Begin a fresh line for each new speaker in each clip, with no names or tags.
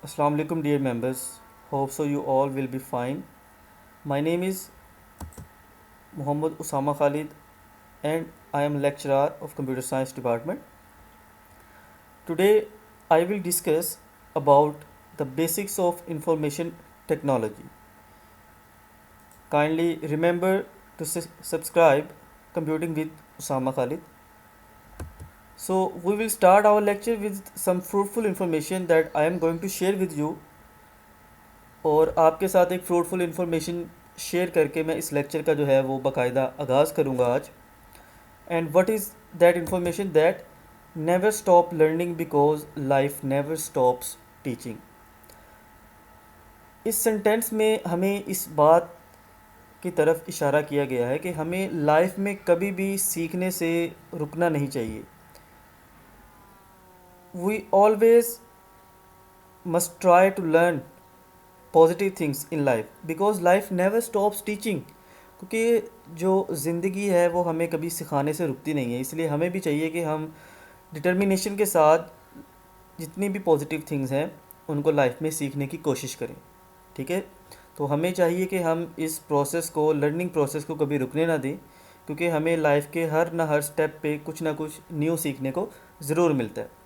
Assalamu alaikum dear members. Hope so you all will be fine. My name is Muhammad Usama Khalid and I am lecturer of Computer Science Department. Today I will discuss about the basics of information technology. Kindly remember to subscribe Computing with Usama Khalid. So we will start our lecture with some fruitful information that I am going to share with you और आपके साथ एक fruitful information share करके मैं इस lecture का जो है वो बाकायदा आगाज़ करूँगा आज। And what is that information that never stop learning because life never stops teaching. इस सेंटेंस में हमें इस बात की तरफ इशारा किया गया है कि हमें लाइफ में कभी भी सीखने से रुकना नहीं चाहिए। We always must try to learn positive things in life because life never stops teaching, क्योंकि जो ज़िंदगी है वो हमें कभी सिखाने से रुकती नहीं है। इसलिए हमें भी चाहिए कि हम डिटर्मिनेशन के साथ जितनी भी पॉजिटिव थिंग्स हैं उनको लाइफ में सीखने की कोशिश करें। ठीक है, तो हमें चाहिए कि हम इस प्रोसेस को, लर्निंग प्रोसेस को कभी रुकने ना दें, क्योंकि हमें लाइफ के हर स्टेप पे कुछ ना कुछ न्यू सीखने को ज़रूर मिलता है।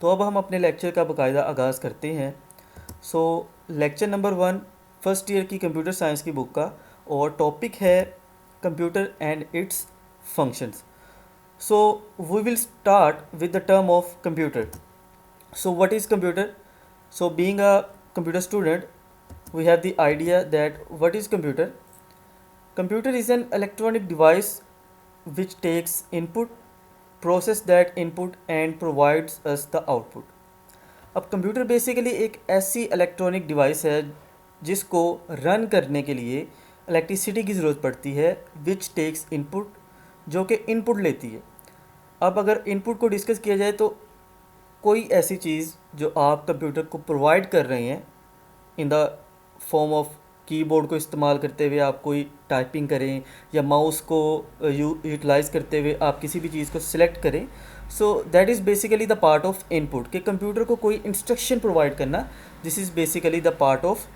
तो अब हम अपने लेक्चर का बाकायदा आगाज़ करते हैं। So lecture number 1 first year की कंप्यूटर साइंस की बुक का, और टॉपिक है computer and its functions. So we will start with the term of computer. So what is computer? So being a computer student, we have the idea that what is computer. Computer is an electronic device which takes input, process that input and provides us the output. अब computer basically एक ऐसी electronic device है जिसको run करने के लिए electricity की ज़रूरत पड़ती है, विच टेक्स इनपुट, जो कि इनपुट लेती है। अब अगर इनपुट को डिस्कस किया जाए तो कोई ऐसी चीज़ जो आप कंप्यूटर को प्रोवाइड कर रहे हैं in the form of keyboard को इस्तेमाल करते हुए आप कोई टाइपिंग करें, या माउस को यूटिलाइज़ करते हुए आप किसी भी चीज़ को सिलेक्ट करें, so that is basically the part of input. कि कंप्यूटर को कोई इंस्ट्रक्शन प्रोवाइड करना, this is basically the part of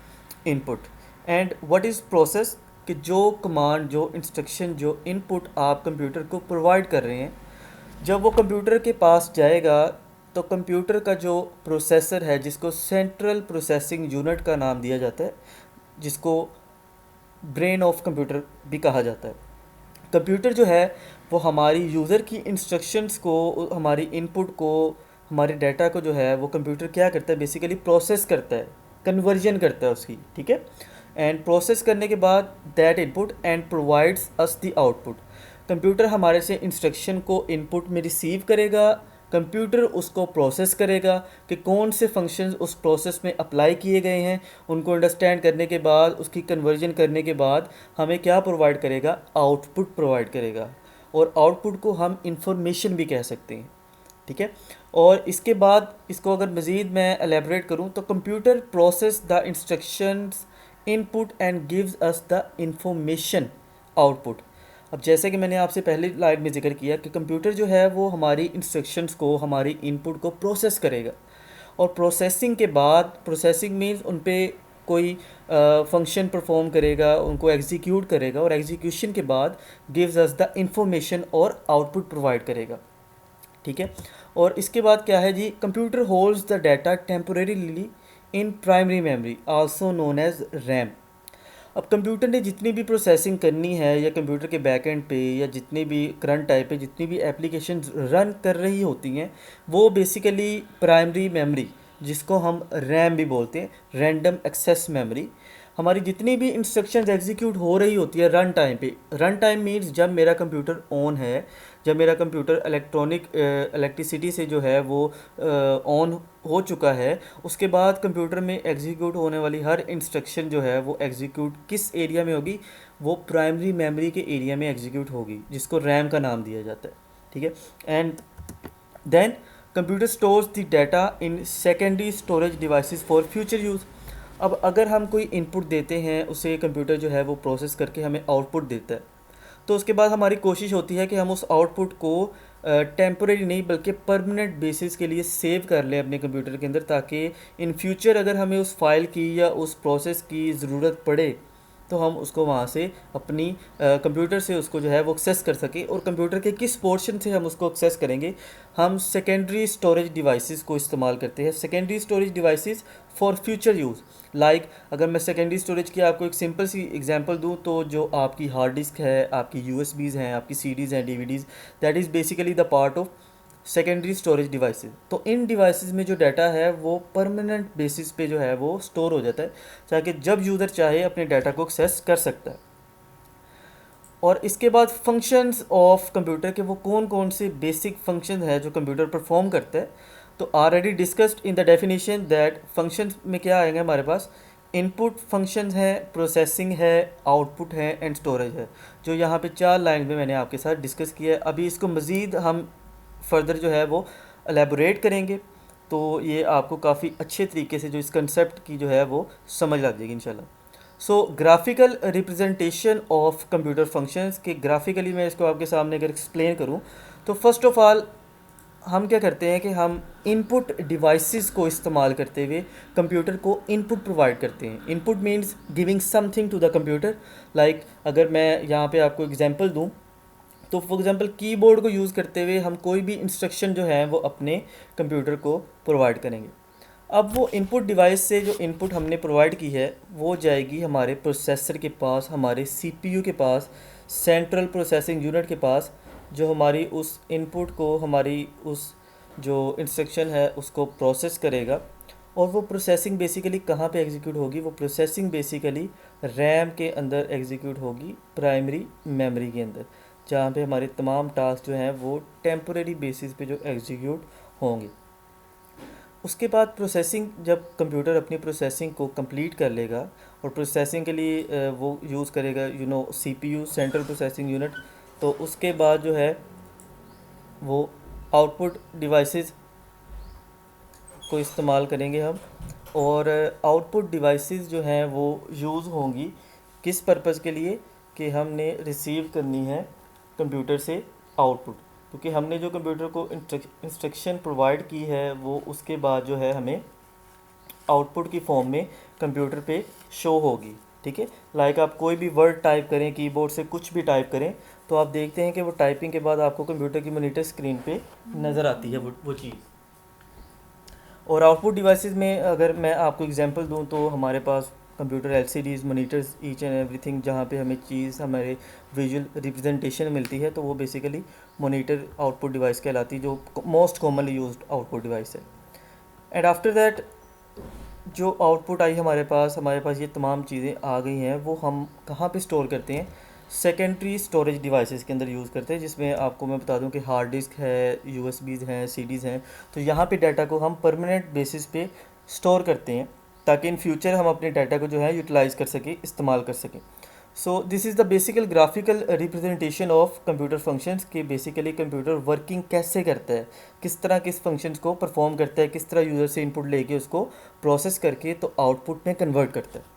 input. And what is process? कि जो कमांड, जो इंस्ट्रक्शन, जो इनपुट आप कंप्यूटर को प्रोवाइड कर रहे हैं, जब वो कंप्यूटर के पास जाएगा तो कंप्यूटर का जो प्रोसेसर है, जिसको सेंट्रल प्रोसेसिंग यूनिट का नाम दिया जाता है, जिसको ब्रेन ऑफ कंप्यूटर भी कहा जाता है, कंप्यूटर जो है वो हमारी यूज़र की इंस्ट्रक्शंस को, हमारी इनपुट को, हमारे डाटा को जो है वो कंप्यूटर क्या करता है, बेसिकली प्रोसेस करता है, कन्वर्जन करता है उसकी। ठीक है, एंड प्रोसेस करने के बाद that input and provides us the output. Computer हमारे से इंस्ट्रक्शन को इनपुट में रिसीव करेगा, कंप्यूटर उसको प्रोसेस करेगा कि कौन से फंक्शंस उस प्रोसेस में अप्लाई किए गए हैं, उनको अंडरस्टैंड करने के बाद, उसकी कन्वर्जन करने के बाद हमें क्या प्रोवाइड करेगा? आउटपुट प्रोवाइड करेगा। और आउटपुट को हम इंफॉर्मेशन भी कह सकते हैं। ठीक है, और इसके बाद इसको अगर मज़ीद मैं एलेबरेट करूँ तो computer process the instructions input and gives us the information output. अब जैसे कि मैंने आपसे पहली स्लाइड में जिक्र किया कि कंप्यूटर जो है वो हमारी इंस्ट्रक्शंस को, हमारी इनपुट को प्रोसेस करेगा, और प्रोसेसिंग के बाद, प्रोसेसिंग मीन्स उन पे कोई फंक्शन परफॉर्म करेगा, उनको एग्जीक्यूट करेगा, और एग्जीक्यूशन के बाद गिव्स अस द इंफॉर्मेशन और आउटपुट प्रोवाइड करेगा। ठीक है, और इसके बाद क्या है जी? Computer holds the data temporarily in primary memory also known as RAM. अब कंप्यूटर ने जितनी भी प्रोसेसिंग करनी है, या कंप्यूटर के बैक एंड पे, या जितने भी करंट टाइप पे जितनी भी एप्लीकेशन रन कर रही होती हैं, वो बेसिकली प्राइमरी मेमोरी, जिसको हम रैम भी बोलते हैं, रैंडम एक्सेस मेमोरी, हमारी जितनी भी इंस्ट्रक्शंस एग्जीक्यूट हो रही होती है रन टाइम पे। रन टाइम मीन्स जब मेरा कंप्यूटर ऑन है, जब मेरा कंप्यूटर इलेक्ट्रिसिटी से जो है वो ऑन हो चुका है, उसके बाद कंप्यूटर में एग्जीक्यूट होने वाली हर इंस्ट्रक्शन जो है वो एग्जीक्यूट किस एरिया में होगी? वो प्राइमरी मेमोरी के एरिया में एग्जीक्यूट होगी, जिसको रैम का नाम दिया जाता है। ठीक है, and then computer stores the data in secondary storage devices for future use. अब अगर हम कोई इनपुट देते हैं, उसे कंप्यूटर जो है वो प्रोसेस करके हमें आउटपुट देता है, तो उसके बाद हमारी कोशिश होती है कि हम उस आउटपुट को टेम्पोरेरी नहीं बल्कि परमानेंट बेसिस के लिए सेव कर लें अपने कंप्यूटर के अंदर, ताकि इन फ्यूचर अगर हमें उस फाइल की या उस प्रोसेस की ज़रूरत पड़े तो हम उसको वहाँ से अपनी कंप्यूटर से उसको जो है वो एक्सेस कर सकें। और कंप्यूटर के किस पोर्शन से हम उसको एक्सेस करेंगे, हम सेकेंडरी स्टोरेज डिवाइसेस को इस्तेमाल करते हैं। Secondary storage devices for future use, like अगर मैं सेकेंडरी स्टोरेज की आपको एक सिंपल सी एग्जांपल दूं, तो जो आपकी हार्ड डिस्क है, आपकी यूएसबीज़ हैं, आपकी सीडीज़ हैं, DVDs, that is basically the part of secondary storage devices. तो इन डिवाइसेस में जो डाटा है वो परमानेंट बेसिस पे जो है वो स्टोर हो जाता है, ताकि जब यूज़र चाहे अपने डाटा को एक्सेस कर सकता है। और इसके बाद फंक्शंस ऑफ कंप्यूटर के वो कौन कौन से बेसिक फंक्शन है जो कंप्यूटर परफॉर्म करता है, तो already discussed in the definition that function में क्या आएंगे हमारे पास, इनपुट फंक्शन है, प्रोसेसिंग है, आउटपुट है एंड स्टोरेज है, जो यहाँ पे 4 लाइन में मैंने आपके साथ डिस्कस किया है। अभी इसको मज़ीद हम फर्दर जो है वो एलेबोरेट करेंगे, तो ये आपको काफ़ी अच्छे तरीके से जो इस कंसेप्ट की जो है वो समझ लग जाएगी इंशाल्लाह। So graphical representation of computer functions के ग्राफिकली मैं इसको आपके सामने अगर एक्सप्लेन करूँ, तो फर्स्ट ऑफ ऑल हम क्या करते हैं कि हम इनपुट डिवाइसेस को इस्तेमाल करते हुए कंप्यूटर को इनपुट प्रोवाइड करते हैं। Input means giving something to the computer. Like अगर मैं यहाँ पे आपको एग्जांपल दूँ, तो फॉर एग्जांपल कीबोर्ड को यूज़ करते हुए हम कोई भी इंस्ट्रक्शन जो है वो अपने कंप्यूटर को प्रोवाइड करेंगे। अब वो इनपुट डिवाइस से जो इनपुट हमने प्रोवाइड की है वो जाएगी हमारे प्रोसेसर के पास, हमारे सीपीयू के पास, सेंट्रल प्रोसेसिंग यूनिट के पास, जो हमारी उस इनपुट को, हमारी उस जो इंस्ट्रक्शन है उसको प्रोसेस करेगा। और वो प्रोसेसिंग बेसिकली कहाँ पे एग्जीक्यूट होगी, वो प्रोसेसिंग बेसिकली रैम के अंदर एग्जीक्यूट होगी, प्राइमरी मेमोरी के अंदर, जहाँ पे हमारे तमाम टास्क जो हैं वो टेम्पोरेरी बेसिस पे जो एग्जीक्यूट होंगे। उसके बाद प्रोसेसिंग, जब कंप्यूटर अपनी प्रोसेसिंग को कंप्लीट कर लेगा और प्रोसेसिंग के लिए वो यूज़ करेगा सीपीयू, सेंट्रल प्रोसेसिंग यूनिट, तो उसके बाद जो है वो आउटपुट डिवाइसेस को इस्तेमाल करेंगे हम। और आउटपुट डिवाइसेस जो हैं वो यूज़ होंगी किस पर्पज़ के लिए, कि हमने रिसीव करनी है कंप्यूटर से आउटपुट, क्योंकि हमने जो कंप्यूटर को इंस्ट्रक्शन प्रोवाइड की है वो उसके बाद जो है हमें आउटपुट की फॉर्म में कंप्यूटर पे शो होगी। ठीक है, लाइक आप कोई भी वर्ड टाइप करें, कीबोर्ड से कुछ भी टाइप करें, तो आप देखते हैं कि वो टाइपिंग के बाद आपको कंप्यूटर की मॉनिटर स्क्रीन पे नज़र आती है वो चीज़। और आउटपुट डिवाइसेस में अगर मैं आपको एग्जांपल दूं, तो हमारे पास computer LCDs, monitors, each and everything, जहाँ पे हमें चीज़, हमारे विजुअल रिप्रेजेंटेशन मिलती है, तो वो बेसिकली मॉनिटर आउटपुट डिवाइस कहलाती है, जो most commonly used output device है। एंड आफ्टर दैट जो आउटपुट आई हमारे पास ये तमाम चीज़ें आ गई हैं, वो हम कहाँ पे स्टोर करते हैं, सेकेंडरी स्टोरेज डिवाइसेस के अंदर यूज़ करते हैं, जिसमें आपको मैं बता दूं कि हार्ड डिस्क है, यूएसबीज़ हैं, सीडीज़ हैं। तो यहाँ पे डाटा को हम परमानेंट बेसिस पे स्टोर करते हैं, ताकि इन फ्यूचर हम अपने डाटा को जो है यूटिलाइज़ कर सकें, इस्तेमाल कर सकें। So this is the basical graphical representation of computer functions, के बेसिकली कंप्यूटर वर्किंग कैसे करता है, किस तरह किस फंक्शंस को परफॉर्म करता है, किस तरह यूज़र से इनपुट लेके उसको प्रोसेस करके तो आउटपुट में कन्वर्ट करता है।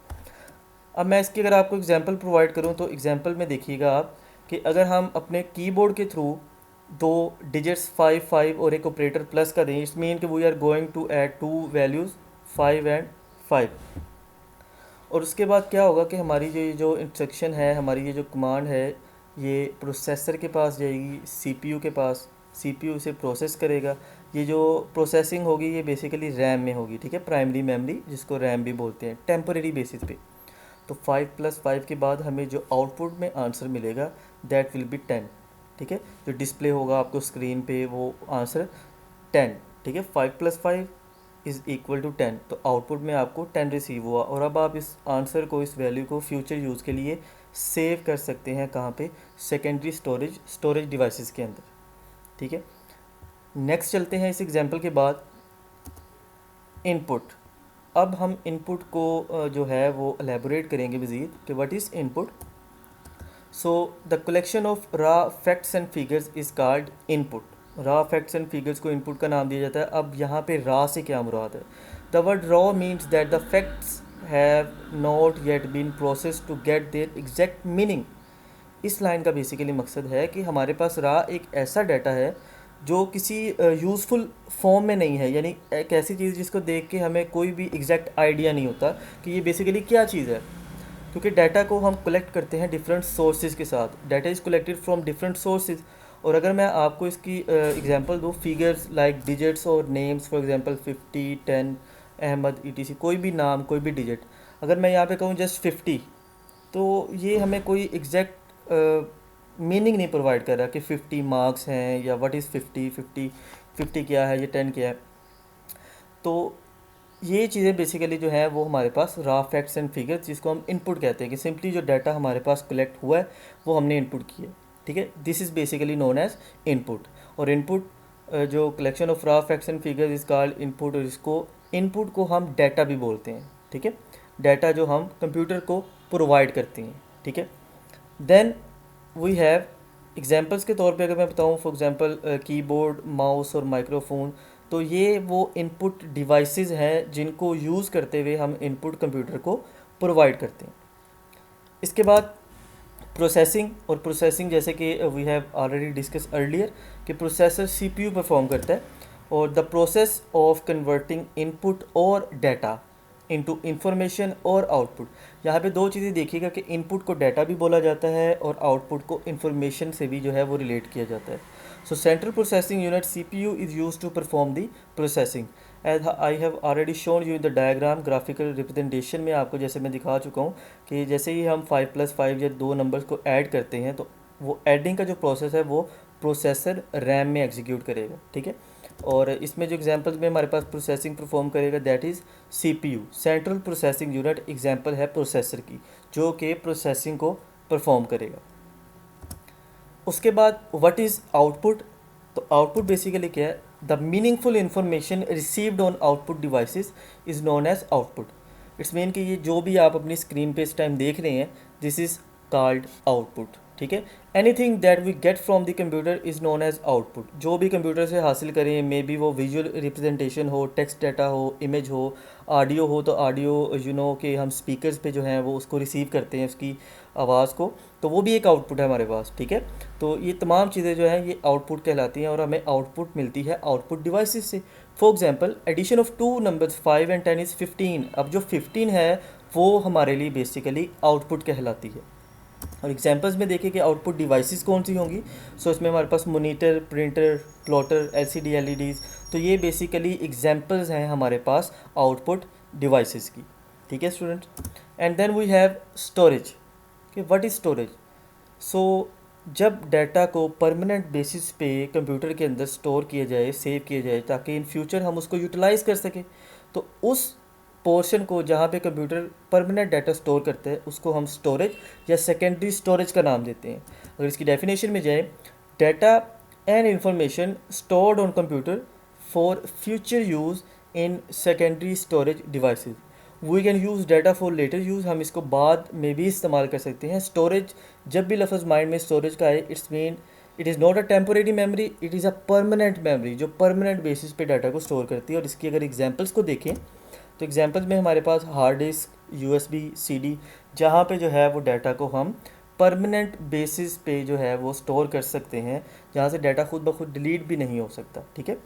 अब मैं इसकी अगर आपको एग्जांपल प्रोवाइड करूं, तो एग्जांपल में देखिएगा आप कि अगर हम अपने कीबोर्ड के थ्रू दो डिजिट्स 5 और एक ऑपरेटर प्लस का दें, इट्स मीन कि we are going to add two values 5 and 5। और उसके बाद क्या होगा कि हमारी ये जो इंस्ट्रक्शन है, हमारी ये जो कमांड है, ये प्रोसेसर के पास जाएगी, सीपीयू के पास, सीपीयू इसे प्रोसेस करेगा। ये जो प्रोसेसिंग होगी ये बेसिकली रैम में होगी, ठीक है, प्राइमरी मेमोरी जिसको रैम भी बोलते हैं, टेम्पोरेरी बेसिस पे। तो 5 + 5 के बाद हमें जो आउटपुट में आंसर मिलेगा दैट विल बी 10। ठीक है, जो डिस्प्ले होगा आपको स्क्रीन पे वो आंसर 10। ठीक है, 5 + 5 इज़ इक्वल टू 10, तो आउटपुट में आपको 10 रिसीव हुआ। और अब आप इस आंसर को, इस वैल्यू को फ्यूचर यूज़ के लिए सेव कर सकते हैं, कहाँ पे, सेकेंडरी स्टोरेज डिवाइसेस के अंदर। ठीक है, नेक्स्ट चलते हैं इस एग्जांपल के बाद, इनपुट। अब हम इनपुट को जो है वो एलेबोरेट करेंगे मज़ीद कि what is input. So the collection of raw facts and figures is called input. Raw facts and figures को इनपुट का नाम दिया जाता है। अब यहाँ पे रॉ से क्या मुराद है, the word raw means that the facts have not yet been process to get their exact meaning. इस लाइन का बेसिकली मकसद है कि हमारे पास रॉ एक ऐसा डाटा है जो किसी यूज़फुल फॉर्म में नहीं है, यानी एक ऐसी चीज़ जिसको देख के हमें कोई भी एग्जैक्ट आइडिया नहीं होता कि ये बेसिकली क्या चीज़ है। क्योंकि डाटा को हम कलेक्ट करते हैं डिफरेंट सोर्सेज के साथ, data is collected from different sources. और अगर मैं आपको इसकी एग्जांपल दूँ, फिगर्स लाइक डिजिट्स और names, for example 50, 10, Ahmad, ETC, कोई भी नाम, कोई भी डिजिट, अगर मैं यहाँ पे कहूँ जस्ट 50, तो ये हमें कोई एग्जैक्ट मीनिंग नहीं प्रोवाइड कर रहा कि 50 मार्क्स हैं या व्हाट इज़ 50, 50 क्या है, ये 10 क्या है। तो ये चीज़ें बेसिकली जो है वो हमारे पास रॉ फैक्ट्स एंड फिगर्स, जिसको हम इनपुट कहते हैं, कि सिंपली जो डाटा हमारे पास कलेक्ट हुआ है वो हमने इनपुट किया। ठीक है, this is basically known as input. और इनपुट जो collection of raw facts and figures is called input, और इसको इनपुट को हम डाटा भी बोलते हैं। ठीक है, डाटा जो हम कंप्यूटर को प्रोवाइड करते हैं। ठीक है, देन वी हैव एग्जांपल्स के तौर पे अगर मैं बताऊं, फॉर एग्जांपल कीबोर्ड, माउस और माइक्रोफोन, तो ये वो इनपुट डिवाइसेस हैं जिनको यूज़ करते हुए हम इनपुट कंप्यूटर को प्रोवाइड करते हैं। इसके बाद प्रोसेसिंग, और प्रोसेसिंग जैसे कि we have already discuss earlier कि प्रोसेसर सीपीयू परफॉर्म करता है, और the process of converting input और डाटा इनटू इंफॉर्मेशन और आउटपुट। यहाँ पे दो चीज़ें देखिएगा कि इनपुट को डाटा भी बोला जाता है और आउटपुट को इंफॉर्मेशन से भी जो है वो रिलेट किया जाता है। So central processing unit CPU is used to perform the processing. As I have already shown you in the diagram, graphical representation में आपको जैसे मैं दिखा चुका हूँ कि जैसे ही हम 5+5 या दो नंबर्स को ऐड करते हैं, तो वो ऐडिंग का जो प्रोसेस है वो प्रोसेसर रैम में एग्जीक्यूट करेगा। ठीक है, और इसमें जो एग्जांपल्स में हमारे पास प्रोसेसिंग परफॉर्म करेगा that is CPU, central processing unit. Example है प्रोसेसर की, जो कि प्रोसेसिंग को परफॉर्म करेगा। उसके बाद व्हाट इज़ आउटपुट। तो आउटपुट बेसिकली क्या है, the meaningful information received on output devices is known as output. It's mean कि ये जो भी आप अपनी स्क्रीन पे इस टाइम देख रहे हैं, दिस इज़ कॉल्ड आउटपुट। ठीक है, anything that we get from the computer is known as output. जो भी कंप्यूटर से हासिल करें, मे बी वो विजुअल रिप्रेजेंटेशन हो, टेक्स्ट डाटा हो, इमेज हो, ऑडियो हो, तो ऑडियो कि हम स्पीकर्स पे जो हैं वो उसको रिसीव करते हैं, उसकी आवाज़ को, तो वो भी एक आउटपुट है हमारे पास। ठीक है, तो ये तमाम चीज़ें जो हैं ये आउटपुट कहलाती हैं, और हमें आउटपुट मिलती है आउटपुट डिवाइसेस से। For example addition of two numbers 5 and 10 is 15। अब जो 15 है वो हमारे लिए बेसिकली आउटपुट कहलाती है। और एग्जांपल्स में देखिए कि आउटपुट डिवाइसेस कौन सी होंगी। सो इसमें हमारे पास monitor, printer, plotter, LCD, LEDs, तो ये बेसिकली एग्जांपल्स हैं हमारे पास आउटपुट डिवाइसेस की। ठीक है students, and then we have storage. कि व्हाट इज़ स्टोरेज। सो जब डाटा को परमानेंट बेसिस पे कंप्यूटर के अंदर स्टोर किया जाए, सेव किया जाए, ताकि इन फ्यूचर हम उसको यूटिलाइज़ कर सकें, तो उस पोर्शन को जहाँ पे कंप्यूटर परमानेंट डाटा स्टोर करता है उसको हम स्टोरेज या सेकेंडरी स्टोरेज का नाम देते हैं। अगर इसकी डेफिनेशन में जाए, data and information stored on computer for future use in secondary storage devices. We can use data for later use, हम इसको बाद में भी इस्तेमाल कर सकते हैं। स्टोरेज, जब भी लफ्ज़ माइंड में स्टोरेज का आए, it's mean it is not a temporary memory, it is a permanent memory जो परमानेंट बेसिस पे डाटा को स्टोर करती है। और इसकी अगर एग्जांपल्स को देखें, तो एग्जांपल्स में हमारे पास हार्ड डिस्क, यूएसबी, सीडी, जहाँ पे जो है वो डाटा को हम परमानेंट बेसिस पे जो है वो स्टोर कर सकते हैं, जहाँ से डाटा खुद ब खुद डिलीट भी नहीं हो सकता। ठीक है,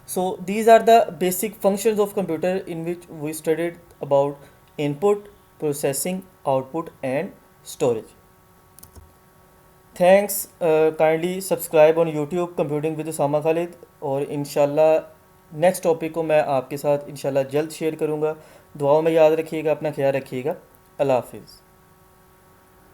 so these are the basic functions of computer in which we studied about input, processing, output and storage. Thanks. Kindly subscribe on YouTube Computing with Usama Khalid, और इंशाल्लाह नेक्स्ट टॉपिक को मैं आपके साथ इंशाल्लाह जल्द शेयर करूँगा। दुआओं में याद रखिएगा, अपना ख्याल रखिएगा। अल्लाह हाफिज़।